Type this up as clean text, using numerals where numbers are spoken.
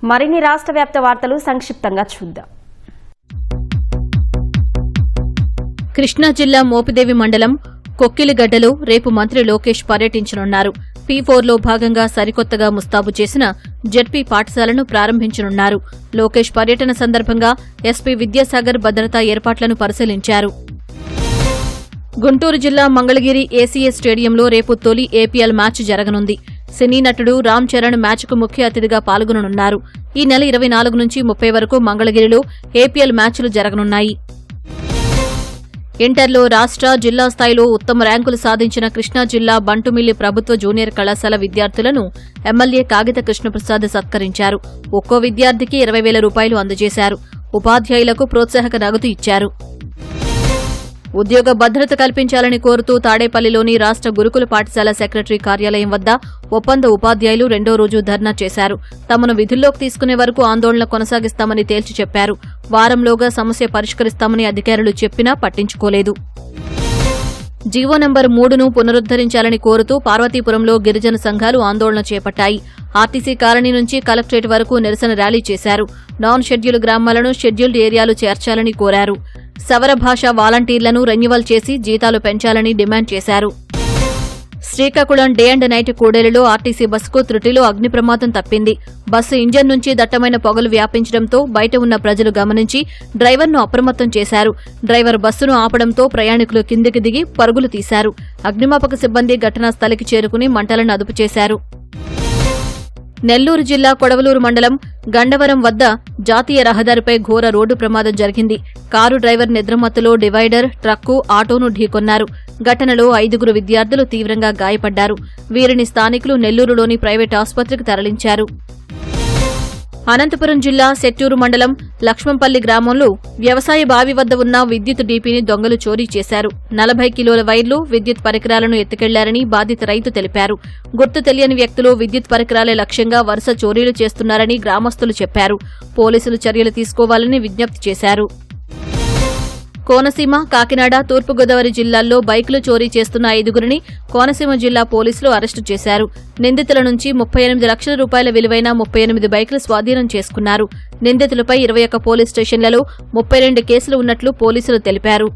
మరిన్ని రాష్ట్ర వ్యాప్త వార్తలు సంక్షిప్తంగా చూద్దాం. కృష్ణా జిల్లా మోపిదేవి మండలం కొక్కిలిగడ్డలో రేపు మంత్రి లోకేష్ పర్యటించనున్నారు. P4లో భాగంగా సరికొత్తగా ముస్తాబు చేసిన జెడ్పీ పాఠశాలను ప్రారంభించనున్నారు. లోకేష్ పర్యటన సందర్భంగా ఎస్పీ విద్యాసాగర్ భద్రతా ఏర్పాట్లను పరిశీలించారు. గుంటూరు జిల్లా మంగళగిరి ఏసీఏ స్టేడియంలో రేపు తొలి ఏపీఎల్ మ్యాచ్ జరగనుంది. సినీ నటుడు రామ్ చరణ్ మ్యాచ్కు ముఖ్య అతిథిగా పాల్గొననున్నారు. ఈ నెల 24 నుంచి 30 వరకు మంగళగిరిలో ఏపీఎల్ మ్యాచ్లు జరగనున్నాయి. ఇంటర్లో రాష్ట్ర, జిల్లా స్థాయిలో ఉత్తమ ర్యాంకులు సాధించిన కృష్ణా జిల్లా బంటుమిల్లి ప్రభుత్వ జూనియర్ కళాశాల విద్యార్థులను ఎమ్మెల్యే కాగిత కృష్ణప్రసాద్ సత్కరించారు. ఒక్కో విద్యార్థికి 20,000 రూపాయలు అందజేశారు. ఉపాధ్యాయులకు ప్రోత్సాహక నగదు ఇచ్చారు. ఉద్యోగ భద్రత కల్పించాలని కోరుతూ తాడేపల్లిలోని రాష్ట్ర గురుకుల పాఠశాల సెక్రటరీ కార్యాలయం వద్ద ఒప్పంద ఉపాధ్యాయులు 2వ రోజు ధర్నా చేశారు. తమను విధుల్లోకి తీసుకునే వరకు ఆందోళన కొనసాగిస్తామని తేల్చి చెప్పారు. వారంలోగా సమస్య పరిష్కరిస్తామని అధికారులు చెప్పినా పట్టించుకోలేదు. జీవో నంబర్ 3ను పునరుద్దరించాలని కోరుతూ పార్వతీపురంలో గిరిజన సంఘాలు ఆందోళన చేపట్టాయి. ఆర్టీసీ కాలనీ నుంచి కలెక్టరేట్ వరకు నిరసన ర్యాలీ చేశారు. నాన్ షెడ్యూల్ గ్రామాలను షెడ్యూల్డ్ ఏరియాలు చేర్చాలని కోరారు. సవర భాష వాలంటీర్లను రెన్యువల్ చేసి జీతాలు పెంచాలని డిమాండ్ చేశారు. శ్రీకాకుళం డే అండ్ నైట్ కూడలిలో ఆర్టీసీ బస్సుకు త్రుటిలో అగ్ని ప్రమాదం తప్పింది. బస్సు ఇంజన్ నుంచి దట్టమైన పొగలు వ్యాపించడంతో బయట ఉన్న ప్రజలు గమనించి డ్రైవర్ను అప్రమత్తం చేశారు. డ్రైవర్ బస్సును ఆపడంతో ప్రయాణికులు కిందికి దిగి పరుగులు తీశారు. అగ్నిమాపక సిబ్బంది ఘటనా స్థలికి చేరుకుని మంటలను అదుపు చేశారు. నెల్లూరు జిల్లా కొడవలూరు మండలం గండవరం వద్ద జాతీయ రహదారిపై ఘోర రోడ్డు ప్రమాదం జరిగింది. కారు డ్రైవర్ నిద్రమత్తులో డివైడర్, ట్రక్కు, ఆటోను ఢీకొన్నారు. ఘటనలో 5 విద్యార్థులు తీవ్రంగా గాయపడ్డారు. వీరిని స్థానికులు నెల్లూరులోని ప్రైవేట్ ఆసుపత్రికి తరలించారు. అనంతపురం జిల్లా సెట్టూరు మండలం లక్ష్మంపల్లి గ్రామంలో వ్యవసాయ బావి వద్ద ఉన్న విద్యుత్ డీపీని దొంగలు చోరీ చేశారు. 40 కిలోల వైర్లు, విద్యుత్ పరికరాలను ఎత్తుకెళ్లారని బాధిత రైతు తెలిపారు. గుర్తు తెలియని వ్యక్తులు విద్యుత్ పరికరాలే లక్ష్యంగా వరుస చోరీలు చేస్తున్నారని గ్రామస్తులు చెప్పారు. పోలీసులు చర్యలు తీసుకోవాలని విజ్ఞప్తి చేశారు. కోనసీమ, కాకినాడ, తూర్పుగోదావరి జిల్లాల్లో బైకులు చోరీ చేస్తున్న 5గురిని కోనసీమ జిల్లా పోలీసులు అరెస్టు చేశారు. నిందితుల నుంచి 38 లక్షల రూపాయల విలువైన 38 బైకులు స్వాధీనం చేసుకున్నారు. నిందితులపై 21 పోలీస్ స్టేషన్లలో 32 కేసులు ఉన్నట్లు పోలీసులు తెలిపారు.